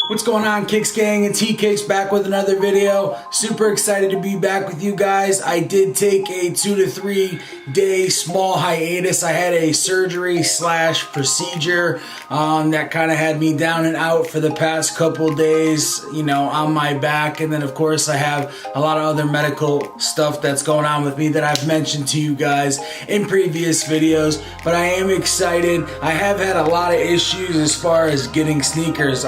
What's going on, Kicks Gang? It's Kicks back with another video. Super excited to be back with you guys. I did take a 2 to 3 day small hiatus. I had a surgery / procedure that kind of had me down and out for the past couple days, you know, on my back. And then of course I have a lot of other medical stuff that's going on with me that I've mentioned to you guys in previous videos. But I am excited. I have had a lot of issues as far as getting sneakers.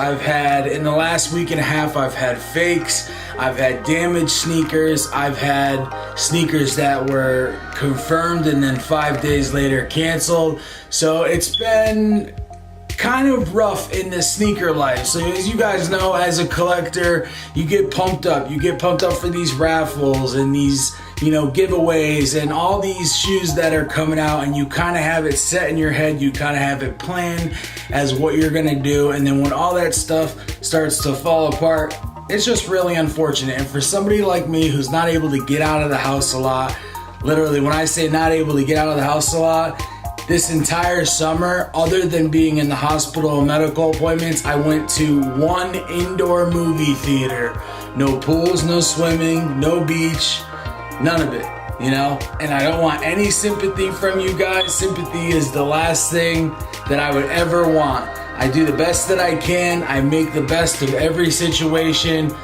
In the last week and a half, I've had fakes, I've had damaged sneakers, I've had sneakers that were confirmed and then 5 days later canceled. So it's been kind of rough in the sneaker life. So as you guys know, as a collector, you get pumped up. You get pumped up for these raffles and these, you know, giveaways and all these shoes that are coming out, and you kind of have it set in your head. You kind of have it planned as what you're gonna do, and then when all that stuff starts to fall apart, it's just really unfortunate. And for somebody like me who's not able to get out of the house a lot, literally when I say not able to get out of the house a lot, this entire summer, other than being in the hospital and medical appointments, I went to one indoor movie theater. No pools, no swimming, no beach, none of it, you know? And I don't want any sympathy from you guys. Sympathy is the last thing that I would ever want. I do the best that I can. I make the best of every situation.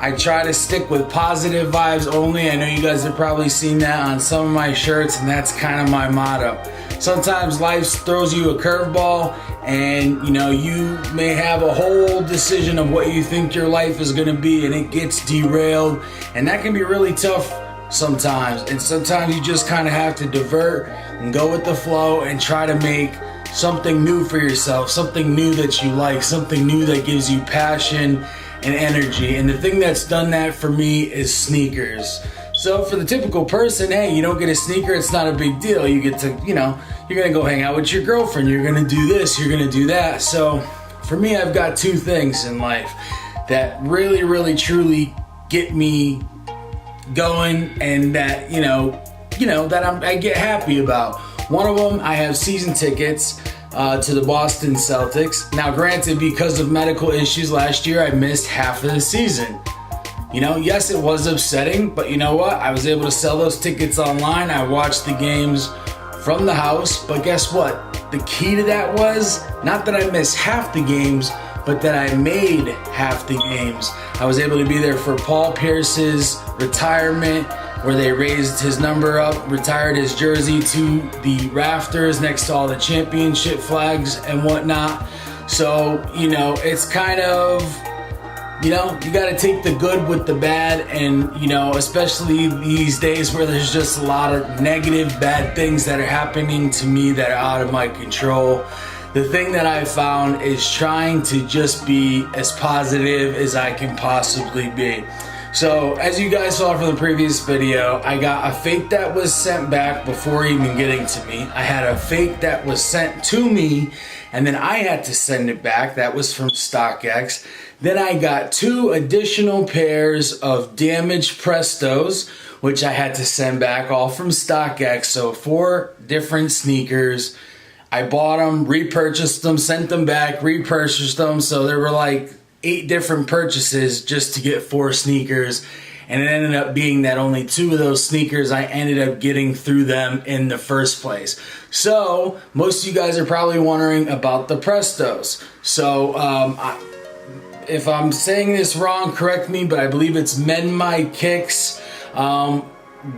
I try to stick with positive vibes only. I know you guys have probably seen that on some of my shirts, and that's kind of my motto. Sometimes life throws you a curveball, and you know, you may have a whole decision of what you think your life is gonna be, and it gets derailed, and that can be really tough sometimes. And sometimes you just kind of have to divert and go with the flow and try to make something new for yourself, something new that you like, something new that gives you passion and energy. And the thing that's done that for me is sneakers. So for the typical person, hey, you don't get a sneaker, it's not a big deal. You get to, you know, you're gonna go hang out with your girlfriend, you're gonna do this, you're gonna do that. So for me, I've got two things in life that really, really, truly get me going, and that, you know, that I get happy about. One of them, I have season tickets to the Boston Celtics. Now granted, because of medical issues last year, I missed half of the season. You know, yes, it was upsetting, but you know what? I was able to sell those tickets online. I watched the games from the house, but guess what? The key to that was not that I missed half the games, but that I made half the games. I was able to be there for Paul Pierce's retirement, where they raised his number up, retired his jersey to the rafters next to all the championship flags and whatnot. So, you know, it's kind of, you know, you gotta take the good with the bad, and, you know, especially these days where there's just a lot of negative, bad things that are happening to me that are out of my control. The thing that I found is trying to just be as positive as I can possibly be. So, as you guys saw from the previous video, I got a fake that was sent back before even getting to me. I had a fake that was sent to me, and then I had to send it back. That was from StockX. Then I got 2 additional pairs of damaged Prestos, which I had to send back, all from StockX. So 4 different sneakers. I bought them, repurchased them, sent them back, repurchased them. So there were like 8 different purchases just to get 4 sneakers. And it ended up being that only 2 of those sneakers I ended up getting through them in the first place. So most of you guys are probably wondering about the Prestos. So if I'm saying this wrong, correct me, but I believe it's Men My Kicks.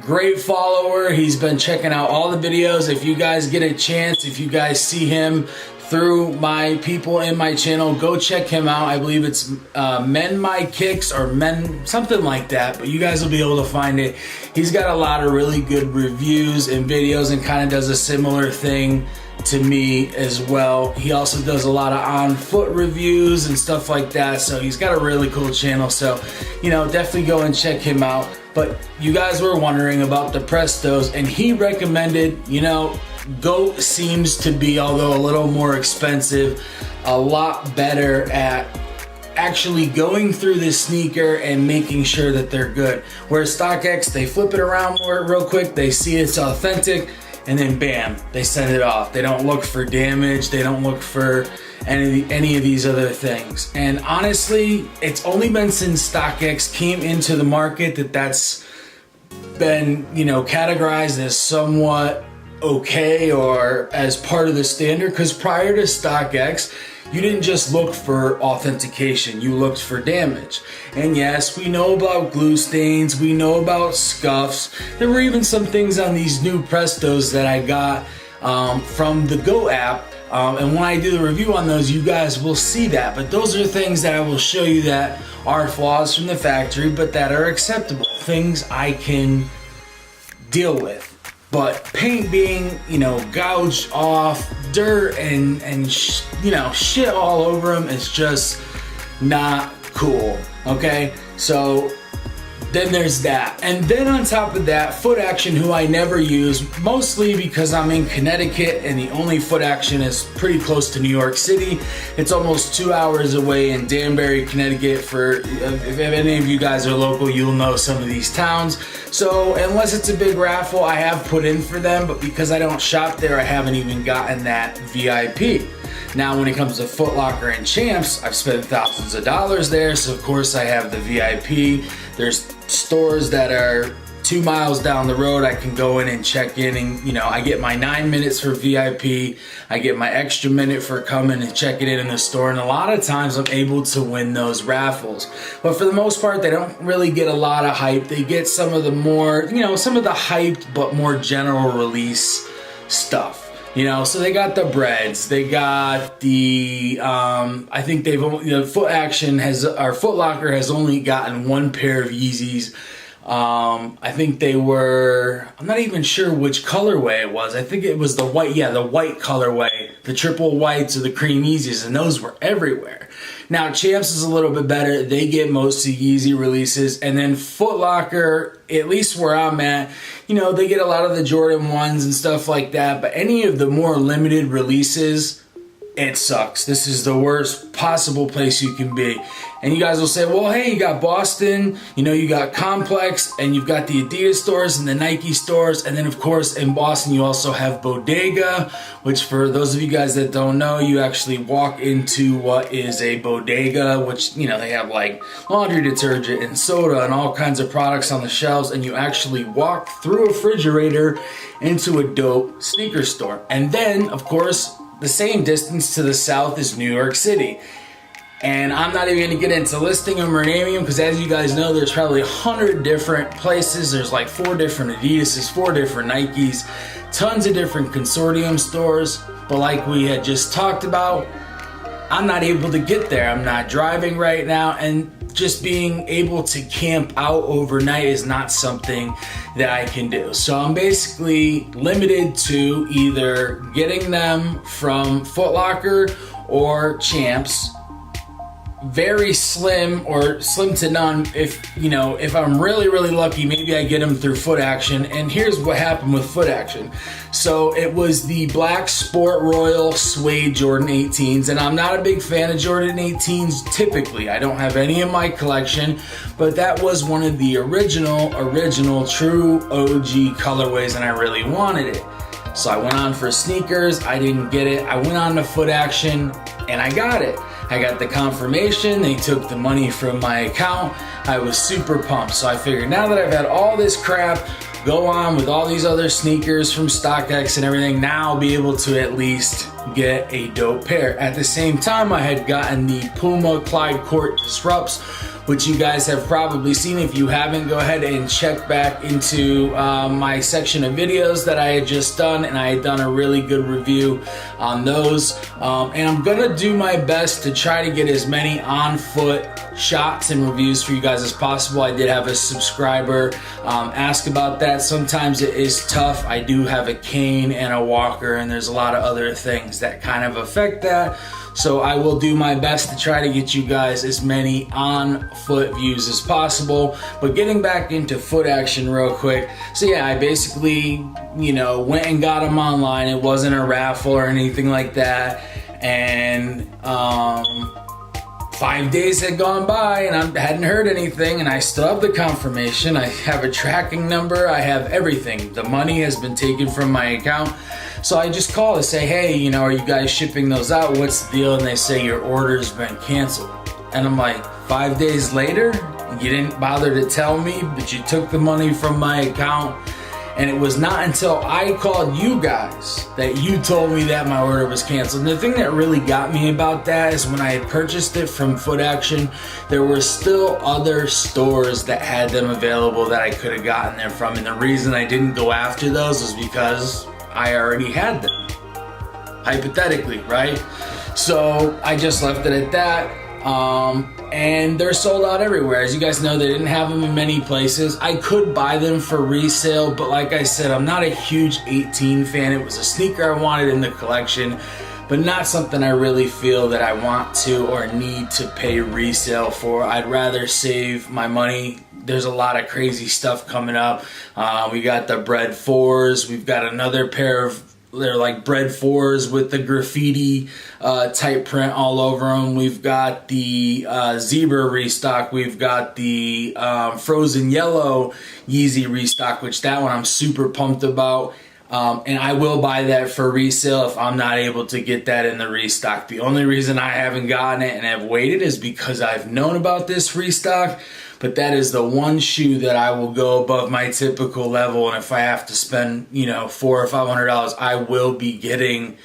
Great follower. He's been checking out all the videos. If you guys get a chance, if you guys see him through my people in my channel, go check him out. I believe it's Men My Kicks or Men, something like that, but you guys will be able to find it. He's got a lot of really good reviews and videos, and kind of does a similar thing to me as well. He also does a lot of on foot reviews and stuff like that, so he's got a really cool channel. So, you know, definitely go and check him out. But you guys were wondering about the Prestos, and he recommended, you know, GOAT seems to be, although a little more expensive, a lot better at actually going through the sneaker and making sure that they're good. Whereas StockX, they flip it around more real quick, they see it's authentic, and then bam, they send it off. They don't look for damage. They don't look for any of these other things. And honestly, it's only been since StockX came into the market that's been, you know, categorized as somewhat okay or as part of the standard, because prior to StockX, you didn't just look for authentication, you looked for damage. And yes, we know about glue stains, we know about scuffs. There were even some things on these new Prestos that I got from the Go app. And when I do the review on those, you guys will see that. But those are things that I will show you that are flaws from the factory, but that are acceptable. Things I can deal with. But paint being, you know, gouged off, dirt and you know, shit all over them is just not cool, okay? So then there's that. And then on top of that, Foot Action, who I never use, mostly because I'm in Connecticut and the only Foot Action is pretty close to New York City. It's almost 2 hours away in Danbury, Connecticut. If any of you guys are local, you'll know some of these towns. So unless it's a big raffle, I have put in for them, but because I don't shop there, I haven't even gotten that VIP. Now, when it comes to Foot Locker and Champs, I've spent thousands of dollars there, so of course I have the VIP. There's stores that are 2 miles down the road. I can go in and check in, and you know, I get my 9 minutes for VIP. I get my extra minute for coming and checking in the store, and a lot of times I'm able to win those raffles. But for the most part, they don't really get a lot of hype. They get some of the more, you know, some of the hyped but more general release stuff. You know, so they got the breads, they got the, I think they've only, you know, Foot Action has, or Foot Locker has only gotten one pair of Yeezys. I think they were, I'm not even sure which colorway it was. I think it was the white, yeah, the white colorway, the triple whites or the cream Yeezys, and those were everywhere. Now, Champs is a little bit better. They get most of Yeezy releases, and then Foot Locker, at least where I'm at, you know, they get a lot of the Jordan 1s and stuff like that, but any of the more limited releases, it sucks. This is the worst possible place you can be. And you guys will say, well, hey, you got Boston, you know, you got Complex, and you've got the Adidas stores and the Nike stores, and then of course in Boston you also have Bodega, which for those of you guys that don't know, you actually walk into what is a bodega, which, you know, they have like laundry detergent and soda and all kinds of products on the shelves, and you actually walk through a refrigerator into a dope sneaker store. And then, of course, the same distance to the south is New York City. And I'm not even going to get into listing them or naming them, because as you guys know, there's probably 100 different places. There's like 4 different Adidas, 4 different Nikes, tons of different consortium stores. But like we had just talked about, I'm not able to get there. I'm not driving right now, and just being able to camp out overnight is not something that I can do. So I'm basically limited to either getting them from Foot Locker or Champs. Very slim or slim to none. If, you know, if I'm really, really lucky, maybe I get them through Foot Action. And here's what happened with Foot Action. So it was the black Sport Royal suede Jordan 18s, and I'm not a big fan of Jordan 18s typically. I don't have any in my collection, but that was one of the original true OG colorways, and I really wanted it. So I went on for sneakers, I didn't get it. I went on to Foot Action and I got it. I got the confirmation, they took the money from my account. I was super pumped. So I figured, now that I've had all this crap go on with all these other sneakers from StockX and everything, now I'll be able to at least get a dope pair. At the same time, I had gotten the Puma Clyde Court Disrupts, which you guys have probably seen. If you haven't, go ahead and check back into my section of videos that I had just done, and I had done a really good review on those. And I'm gonna do my best to try to get as many on foot shots and reviews for you guys as possible. I did have a subscriber ask about that. Sometimes it is tough. I do have a cane and a walker, and there's a lot of other things that kind of affect that. So I will do my best to try to get you guys as many on foot views as possible. But getting back into Foot Action real quick. So yeah, I basically, you know, went and got them online. It wasn't a raffle or anything like that. And 5 days had gone by and I hadn't heard anything, and I still have the confirmation. I have a tracking number. I have everything. The money has been taken from my account. So I just call and say, hey, you know, are you guys shipping those out? What's the deal? And they say your order's been canceled. And I'm like, 5 days later, you didn't bother to tell me, but you took the money from my account. And it was not until I called you guys that you told me that my order was canceled. And the thing that really got me about that is when I had purchased it from Foot Action, there were still other stores that had them available that I could have gotten there from. And the reason I didn't go after those was because I already had them, hypothetically, right? So I just left it at that. And they're sold out everywhere. As you guys know, they didn't have them in many places. I could buy them for resale, but like I said, I'm not a huge 18 fan. It was a sneaker I wanted in the collection, but not something I really feel that I want to or need to pay resale for. I'd rather save my money. There's a lot of crazy stuff coming up. We got the Bread 4s. We've got another pair of, they're like Bread 4s with the graffiti type print all over them. We've got the Zebra restock. We've got the Frozen Yellow Yeezy restock, which that one I'm super pumped about. And I will buy that for resale if I'm not able to get that in the restock. The only reason I haven't gotten it and have waited is because I've known about this restock. But that is the one shoe that I will go above my typical level, and if I have to spend, you know, $400 or $500, I will be getting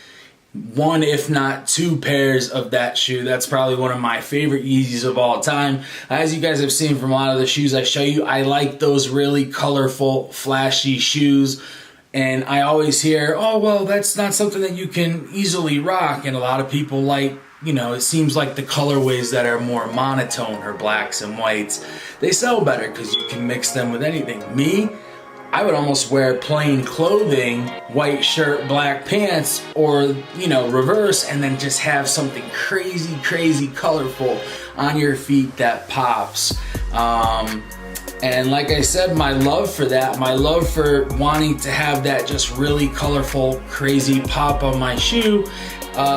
one, if not two pairs of that shoe. That's probably one of my favorite Yeezys of all time. As you guys have seen from a lot of the shoes I show you, I like those really colorful, flashy shoes. And I always hear, oh, well, that's not something that you can easily rock. And a lot of people like, you know, it seems like the colorways that are more monotone or blacks and whites, they sell better because you can mix them with anything. Me, I would almost wear plain clothing, white shirt, black pants, or, you know, reverse, and then just have something crazy, crazy colorful on your feet that pops. And like I said, my love for that, my love for wanting to have that just really colorful, crazy pop on my shoe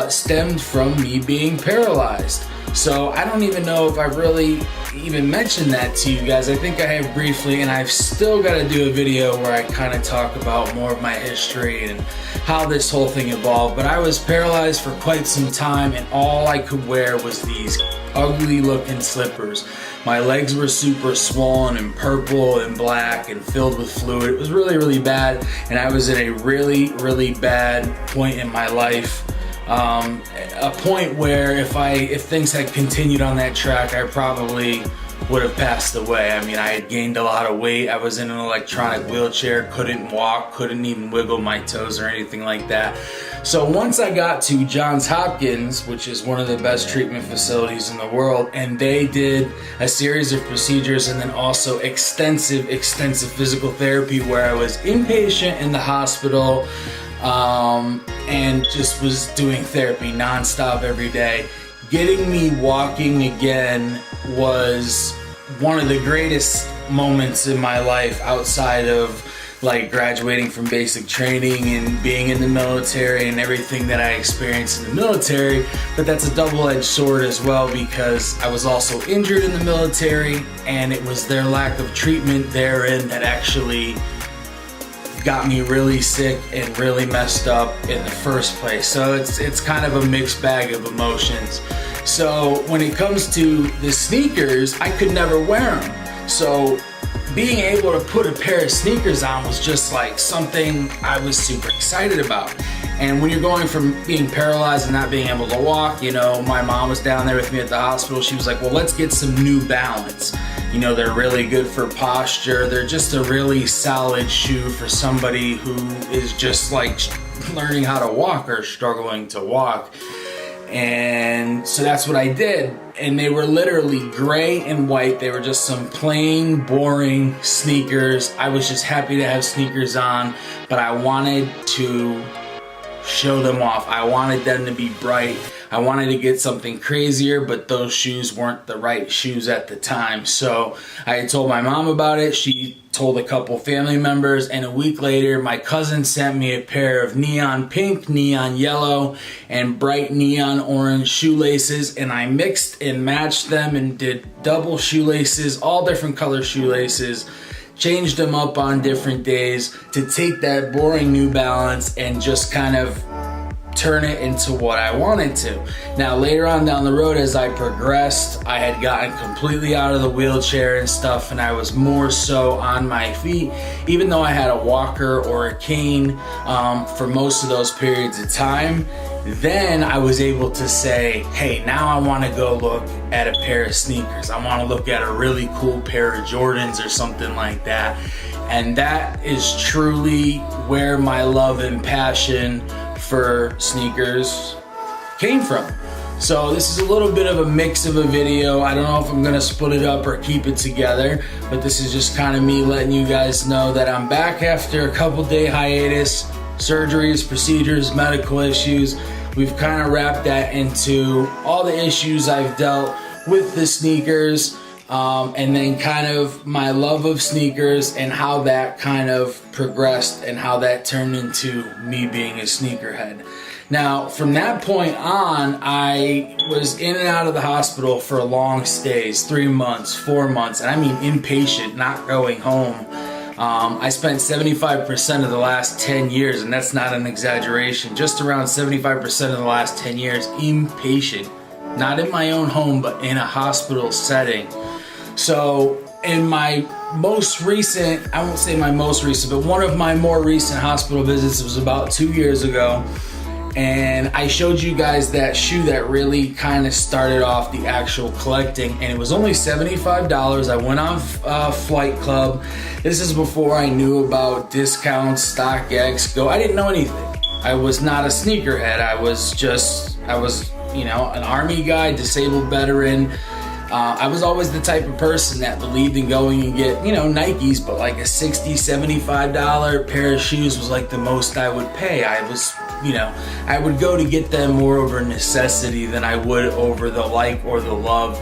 stemmed from me being paralyzed. So I don't even know if I've really even mentioned that to you guys. I think I have briefly, and I've still got to do a video where I kind of talk about more of my history and how this whole thing evolved. But I was paralyzed for quite some time, and all I could wear was these ugly looking slippers. My legs were super swollen and purple and black and filled with fluid. It was really, really bad, and I was in a really, really bad point in my life. A point where if things had continued on that track, I probably would have passed away. I mean, I had gained a lot of weight. I was in an electronic wheelchair, couldn't walk, couldn't even wiggle my toes or anything like that. So once I got to Johns Hopkins, which is one of the best treatment facilities in the world, and they did a series of procedures and then also extensive physical therapy where I was inpatient in the hospital, and just was doing therapy nonstop every day. Getting me walking again was one of the greatest moments in my life outside of like graduating from basic training and being in the military and everything that I experienced in the military. But that's a double-edged sword as well, because I was also injured in the military, and it was their lack of treatment therein that actually got me really sick and really messed up in the first place. So it's kind of a mixed bag of emotions. So when it comes to the sneakers, I could never wear them. So being able to put a pair of sneakers on was just like something I was super excited about. And when you're going from being paralyzed and not being able to walk, you know, my mom was down there with me at the hospital. She was like, well, let's get some New Balance. You know, they're really good for posture. They're just a really solid shoe for somebody who is just like learning how to walk or struggling to walk. And so that's what I did. And they were literally gray and white. They were just some plain, boring sneakers. I was just happy to have sneakers on, but I wanted to show them off. I wanted them to be bright. I wanted to get something crazier, but those shoes weren't the right shoes at the time. So I had told my mom about it. She told a couple family members, and a week later my cousin sent me a pair of neon pink, neon yellow, and bright neon orange shoelaces, and I mixed and matched them and did double shoelaces, all different color shoelaces, changed them up on different days to take that boring New Balance and just kind of turn it into what I wanted to. Now later on down the road, as I progressed, I had gotten completely out of the wheelchair and stuff, and I was more so on my feet, even though I had a walker or a cane for most of those periods of time. Then I was able to say, hey, now I want to go look at a pair of sneakers. I want to look at a really cool pair of Jordans or something like that. And that is truly where my love and passion for sneakers came from. So this is a little bit of a mix of a video. I don't know if I'm gonna split it up or keep it together, but this is just kind of me letting you guys know that I'm back after a couple day hiatus. Surgeries, procedures, medical issues. We've kind of wrapped that into all the issues I've dealt with the sneakers, and then kind of my love of sneakers and how that kind of progressed and how that turned into me being a sneakerhead. Now, from that point on, I was in and out of the hospital for long stays, 3 months, 4 months, and I mean inpatient, not going home. I spent 75% of the last 10 years, and that's not an exaggeration, just around 75% of the last 10 years inpatient, not in my own home, but in a hospital setting. So in my most recent, I won't say my most recent, but one of my more recent hospital visits was about 2 years ago. And I showed you guys that shoe that really kind of started off the actual collecting, and it was only $75. I went on Flight Club. This is before I knew about discounts, StockX, Go. I didn't know anything. I was not a sneakerhead. I was, you know, an army guy, disabled veteran. I was always the type of person that believed in going and get, you know, Nikes, but like a $60, $75 pair of shoes was like the most I would pay. I was, you know, I would go to get them more over necessity than I would over the like or the love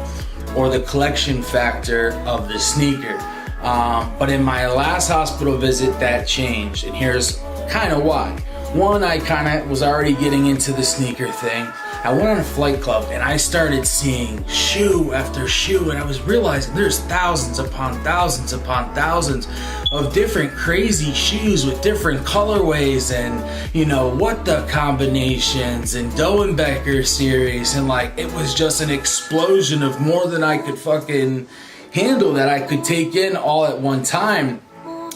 or the collection factor of the sneaker. But in my last hospital visit, that changed, and here's kind of why. One, I kind of was already getting into the sneaker thing. I went on a Flight Club and I started seeing shoe after shoe, and I was realizing there's thousands upon thousands upon thousands of different crazy shoes with different colorways, and you know what, the combinations and Doenbecker series, and like it was just an explosion of more than I could fucking handle that I could take in all at one time.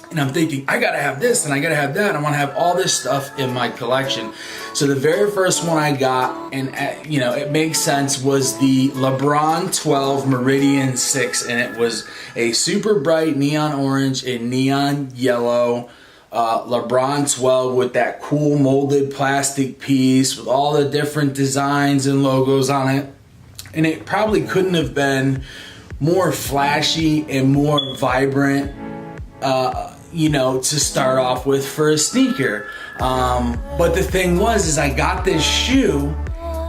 And I'm thinking, I gotta have this and I gotta have that. I wanna have all this stuff in my collection. So the very first one I got, and you know, it makes sense, was the LeBron 12 Meridian 6. And it was a super bright neon orange and neon yellow LeBron 12 with that cool molded plastic piece with all the different designs and logos on it. And it probably couldn't have been more flashy and more vibrant, you know, to start off with for a sneaker. But the thing was, is I got this shoe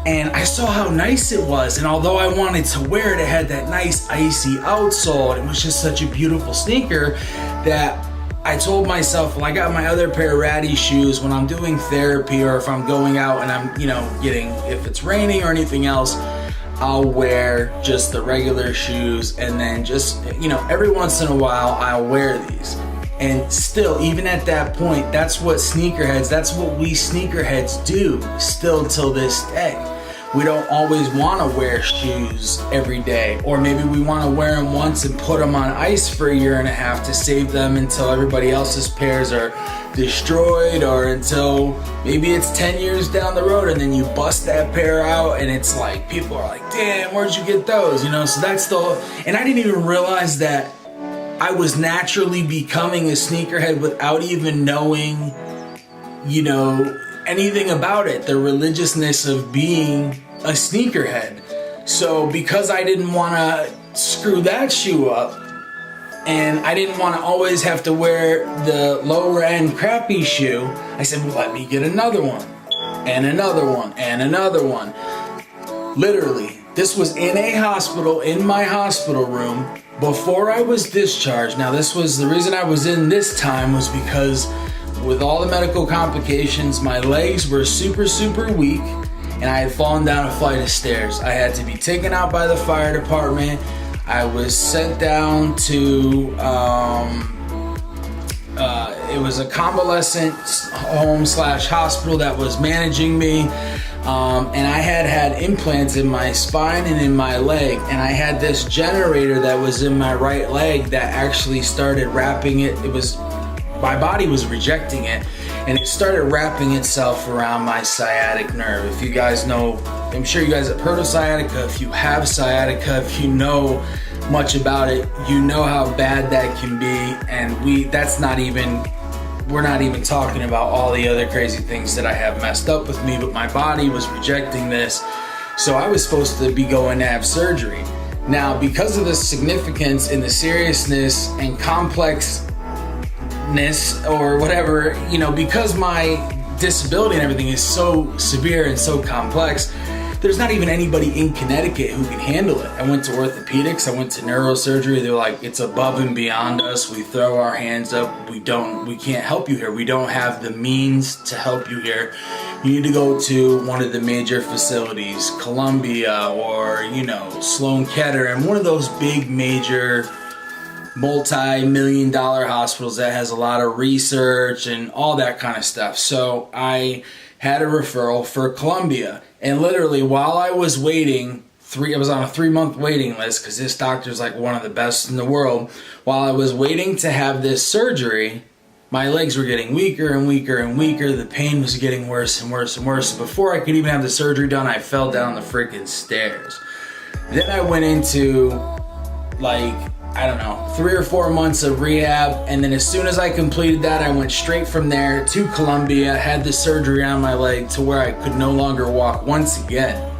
and I saw how nice it was. And although I wanted to wear it, it had that nice icy outsole. And it was just such a beautiful sneaker that I told myself, well, I got my other pair of ratty shoes when I'm doing therapy or if I'm going out and I'm, you know, if it's raining or anything else, I'll wear just the regular shoes, and then just, you know, every once in a while I'll wear these. And still, even at that point, that's what we sneakerheads do still till this day. We don't always want to wear shoes every day, or maybe we want to wear them once and put them on ice for a year and a half to save them until everybody else's pairs are destroyed, or until maybe it's 10 years down the road and then you bust that pair out and it's like, people are like, damn, where'd you get those? You know, so that's and I didn't even realize that I was naturally becoming a sneakerhead without even knowing, you know, anything about it, the religiousness of being a sneakerhead. So because I didn't want to screw that shoe up, and I didn't want to always have to wear the lower end crappy shoe, I said, well, let me get another one. and another one, and another one. Literally, this was in a hospital, in my hospital room, before I was discharged. Now, this was the reason I was in this time was because with all the medical complications, my legs were super, super weak, and I had fallen down a flight of stairs. I had to be taken out by the fire department. I was sent down to, it was a convalescent home / hospital that was managing me. And I had implants in my spine and in my leg, and I had this generator that was in my right leg that actually started wrapping it. My body was rejecting it, and it started wrapping itself around my sciatic nerve. If you guys know, I'm sure you guys have heard of sciatica. If you have sciatica, if you know much about it, you know how bad that can be. And we're not even talking about all the other crazy things that I have messed up with me, but my body was rejecting this. So I was supposed to be going to have surgery. Now, because of the significance and the seriousness and complexness or whatever, because my disability and everything is so severe and so complex, there's not even anybody in Connecticut who can handle it. I went to orthopedics, I went to neurosurgery. They're like, it's above and beyond us. We throw our hands up. We can't help you here. We don't have the means to help you here. You need to go to one of the major facilities, Columbia or, Sloan Kettering, one of those big major multi-million-dollar hospitals that has a lot of research and all that kind of stuff. So I had a referral for Columbia. And literally, while I was waiting, I was on a 3-month waiting list because this doctor's like one of the best in the world. While I was waiting to have this surgery, my legs were getting weaker and weaker and weaker. The pain was getting worse and worse and worse. Before I could even have the surgery done, I fell down the freaking stairs. Then I went into 3 or 4 months of rehab, and then as soon as I completed that, I went straight from there to Columbia, had the surgery on my leg to where I could no longer walk once again.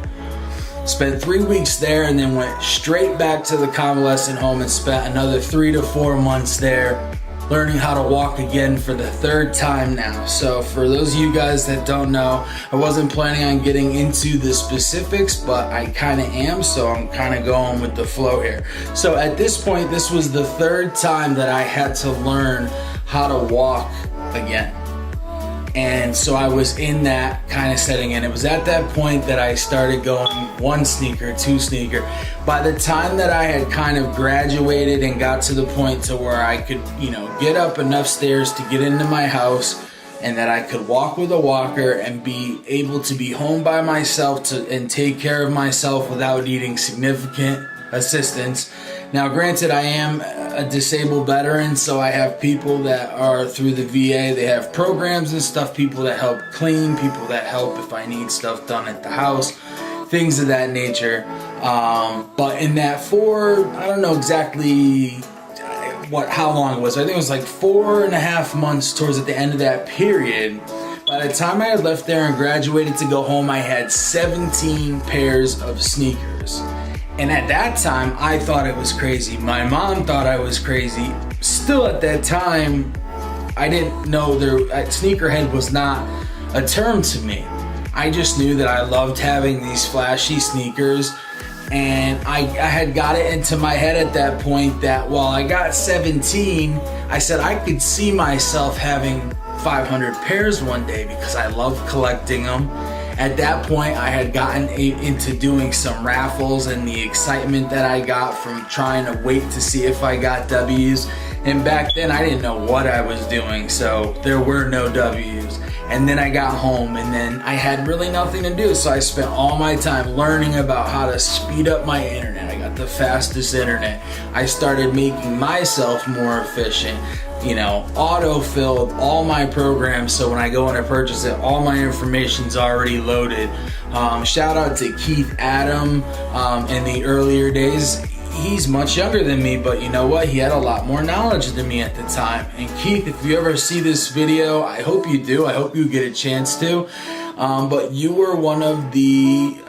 Spent 3 weeks there, and then went straight back to the convalescent home and spent another 3 to 4 months there learning how to walk again for the 3rd time now. So for those of you guys that don't know, I wasn't planning on getting into the specifics, but I kind of am, so I'm kind of going with the flow here. So at this point, this was the 3rd time that I had to learn how to walk again. And so I was in that kind of setting, and it was at that point that I started going 1 sneaker, 2 sneaker. By the time that I had kind of graduated and got to the point to where I could, get up enough stairs to get into my house, and that I could walk with a walker and be able to be home by myself and take care of myself without needing significant assistance. Now, granted, I am a disabled veteran, so I have people that are through the VA. They have programs and stuff, people that help clean, people that help if I need stuff done at the house, things of that nature. But in that I don't know exactly how long it was. I think it was like 4.5 months towards at the end of that period. By the time I had left there and graduated to go home, I had 17 pairs of sneakers. And at that time, I thought it was crazy. My mom thought I was crazy. Still at that time, I didn't know sneakerhead was not a term to me. I just knew that I loved having these flashy sneakers. And I had got it into my head at that point that while I got 17, I said I could see myself having 500 pairs one day because I love collecting them. At that point, I had gotten into doing some raffles, and the excitement that I got from trying to wait to see if I got W's. And back then, I didn't know what I was doing, so there were no W's. And then I got home, and then I had really nothing to do, so I spent all my time learning about how to speed up my internet. I got the fastest internet. I started making myself more efficient. Auto-filled all my programs, so when I go in and purchase it, all my information's already loaded. Shout out to Keith Adam in the earlier days. He's much younger than me, but you know what? He had a lot more knowledge than me at the time. And Keith, if you ever see this video, I hope you do. I hope you get a chance to. But you were one of the,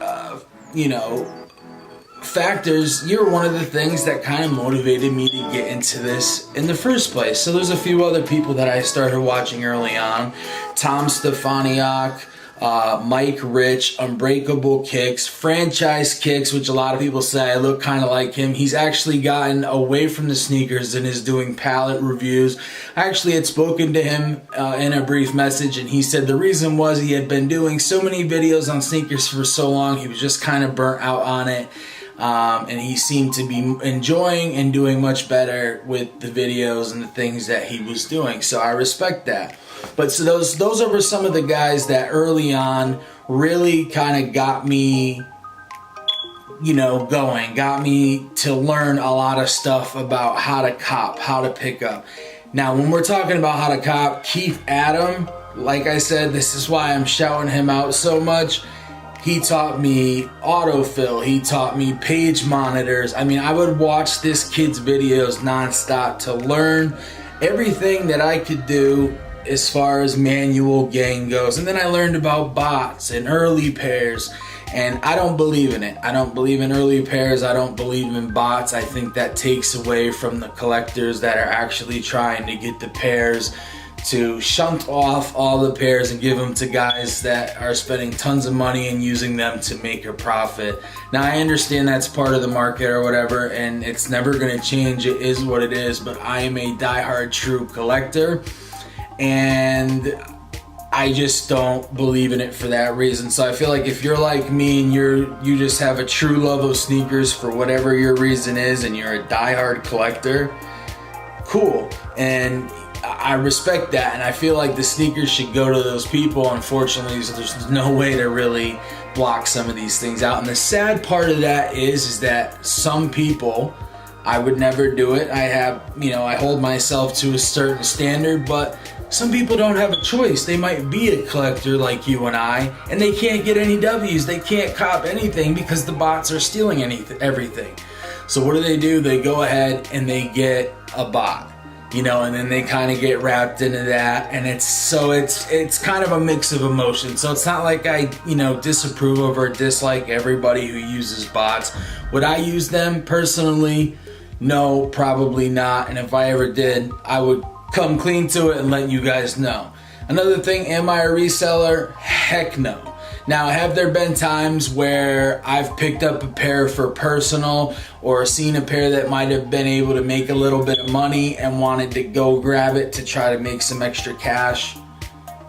factors. You're one of the things that kind of motivated me to get into this in the first place. So there's a few other people that I started watching early on. Tom Stefaniak, Mike Rich, Unbreakable Kicks, Franchise Kicks, which a lot of people say I look kind of like him. He's actually gotten away from the sneakers and is doing pallet reviews. I actually had spoken to him in a brief message, and he said the reason was he had been doing so many videos on sneakers for so long, he was just kind of burnt out on it. And he seemed to be enjoying and doing much better with the videos and the things that he was doing. So I respect that. But so those were some of the guys that early on really kind of got me, going, got me to learn a lot of stuff about how to cop, how to pick up. Now, when we're talking about how to cop, Keith Adam, like I said, this is why I'm shouting him out so much. He taught me autofill. He taught me page monitors. I mean, I would watch this kid's videos nonstop to learn everything that I could do as far as manual gang goes. And then I learned about bots and early pairs, and I don't believe in it. I don't believe in early pairs. I don't believe in bots. I think that takes away from the collectors that are actually trying to get the pairs, to shunt off all the pairs and give them to guys that are spending tons of money and using them to make a profit. Now, I understand that's part of the market or whatever, and it's never going to change. It is what it is, but I am a diehard true collector, and I just don't believe in it for that reason. So I feel like if you're like me and you just have a true love of sneakers for whatever your reason is, and you're a diehard collector, cool. And I respect that, and I feel like the sneakers should go to those people. Unfortunately, so there's no way to really block some of these things out. And the sad part of that is that some people, I would never do it. I hold myself to a certain standard, but some people don't have a choice. They might be a collector like you and I, and they can't get any W's. They can't cop anything because the bots are stealing everything. So what do? They go ahead and they get a bot, and then they kind of get wrapped into that, and it's kind of a mix of emotions. So it's not like I, disapprove of or dislike everybody who uses bots. Would I use them personally? No, probably not. And if I ever did, I would come clean to it and let you guys know. Another thing, am I a reseller? Heck no. Now, have there been times where I've picked up a pair for personal, or seen a pair that might have been able to make a little bit of money and wanted to go grab it to try to make some extra cash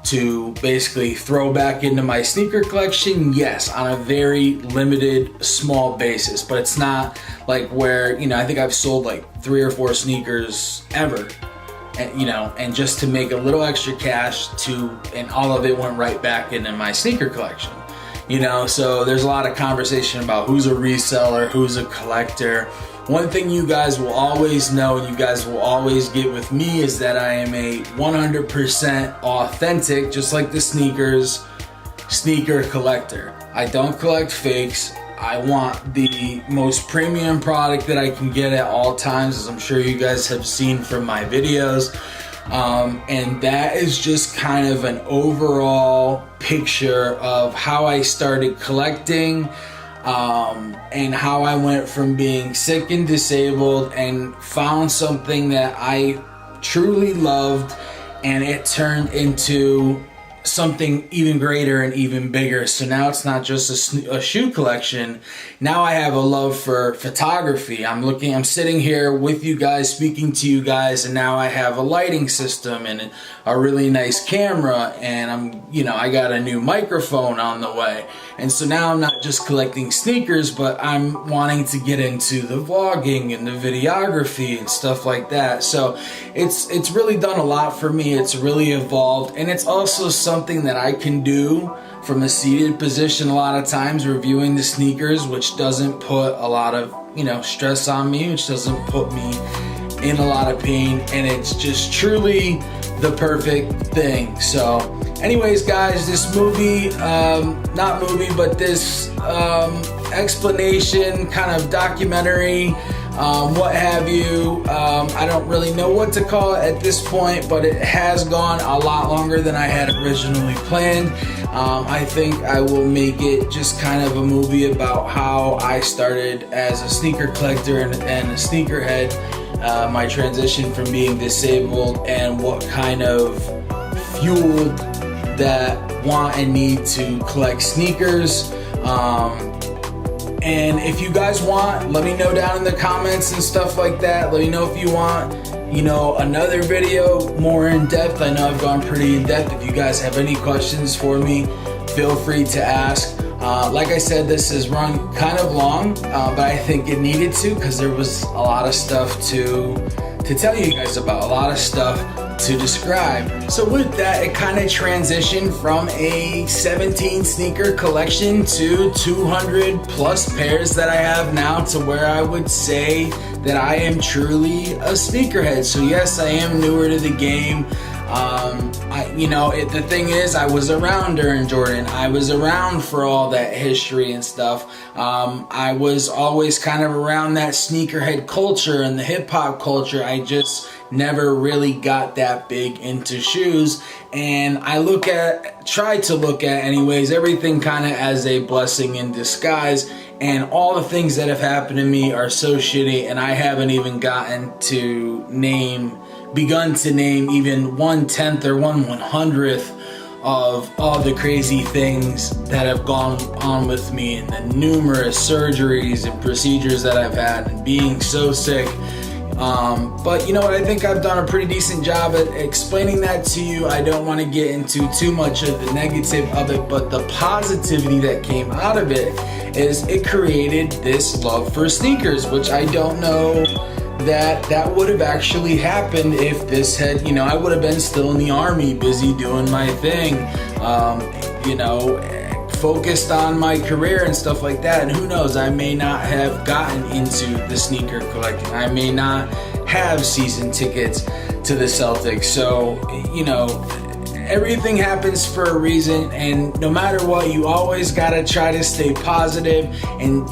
to basically throw back into my sneaker collection? Yes, on a very limited, small basis. But it's not like where, I think I've sold like 3 or 4 sneakers ever. And just to make a little extra cash and all of it went right back into my sneaker collection. So there's a lot of conversation about who's a reseller, who's a collector. One thing you guys will always know, and you guys will always get with me, is that I am a 100% authentic, just like the sneakers, sneaker collector. I don't collect fakes. I want the most premium product that I can get at all times, as I'm sure you guys have seen from my videos. And that is just kind of an overall picture of how I started collecting, and how I went from being sick and disabled and found something that I truly loved, and it turned into something even greater and even bigger. So now it's not just a shoe collection. Now I have a love for photography. I'm sitting here with you guys, speaking to you guys, and now I have a lighting system and a really nice camera, and I got a new microphone on the way. And so now I'm not just collecting sneakers, but I'm wanting to get into the vlogging and the videography and stuff like that. So it's really done a lot for me. It's really evolved, and it's also something that I can do from a seated position a lot of times, reviewing the sneakers, which doesn't put a lot of stress on me, which doesn't put me in a lot of pain, and it's just truly the perfect thing. So anyways, guys, this this explanation, kind of documentary, what have you, I don't really know what to call it at this point, but it has gone a lot longer than I had originally planned. I think I will make it just kind of a movie about how I started as a sneaker collector and a sneakerhead, my transition from being disabled, and what kind of fueled that want and need to collect sneakers. And if you guys want, let me know down in the comments and stuff like that. Let me know if you want, you know, another video more in depth. I know I've gone pretty in depth. If you guys have any questions for me, feel free to ask. Like I said, this has run kind of long, but I think it needed to, because there was a lot of stuff to tell you guys about, a lot of stuff to describe. So with that, it kind of transitioned from a 17 sneaker collection to 200 plus pairs that I have now, to where I would say that I am truly a sneakerhead. So yes, I am newer to the game. The thing is, I was around during Jordan. I was around for all that history and stuff. I was always kind of around that sneakerhead culture and the hip hop culture. I just never really got that big into shoes. And I try to look at anyways, everything kind of as a blessing in disguise. And all the things that have happened to me are so shitty, and I haven't even begun to name even 1/10 or 1/100th of all the crazy things that have gone on with me, and the numerous surgeries and procedures that I've had, and being so sick. But you know what, I think I've done a pretty decent job at explaining that to you. I don't want to get into too much of the negative of it, but the positivity that came out of it is it created this love for sneakers, which I don't know that would have actually happened if this had, I would have been still in the army, busy doing my thing, focused on my career and stuff like that. And who knows, I may not have gotten into the sneaker collecting. I may not have season tickets to the Celtics. So, everything happens for a reason, and no matter what, you always gotta try to stay positive. And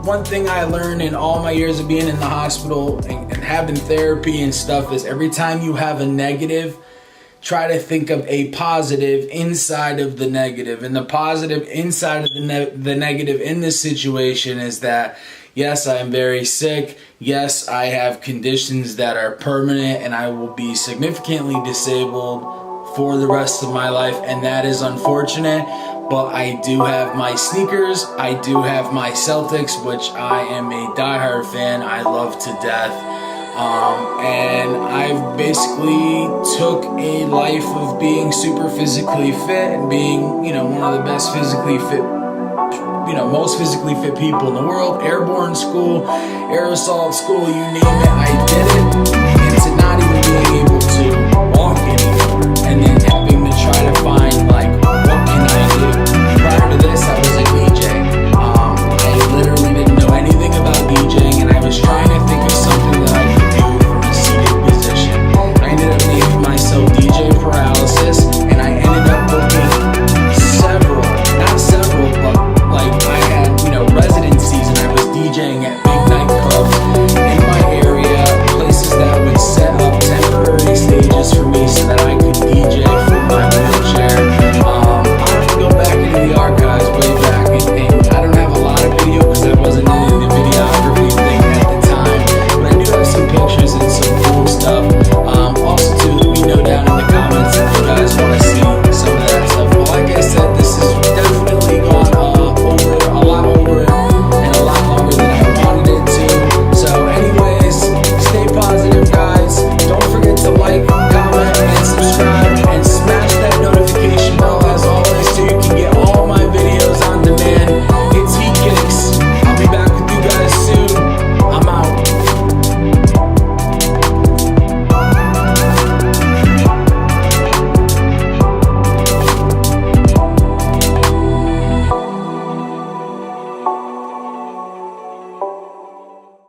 one thing I learned in all my years of being in the hospital and having therapy and stuff is, every time you have a negative, try to think of a positive inside of the negative. And the positive inside of the negative in this situation is that, yes, I am very sick. Yes, I have conditions that are permanent, and I will be significantly disabled for the rest of my life, and that is unfortunate. But I do have my sneakers, I do have my Celtics, which I am a diehard fan. I love to death. And I've basically took a life of being super physically fit and being, one of the best physically fit, most physically fit people in the world. Airborne school, air assault school, you name it, I did it. And to not even being able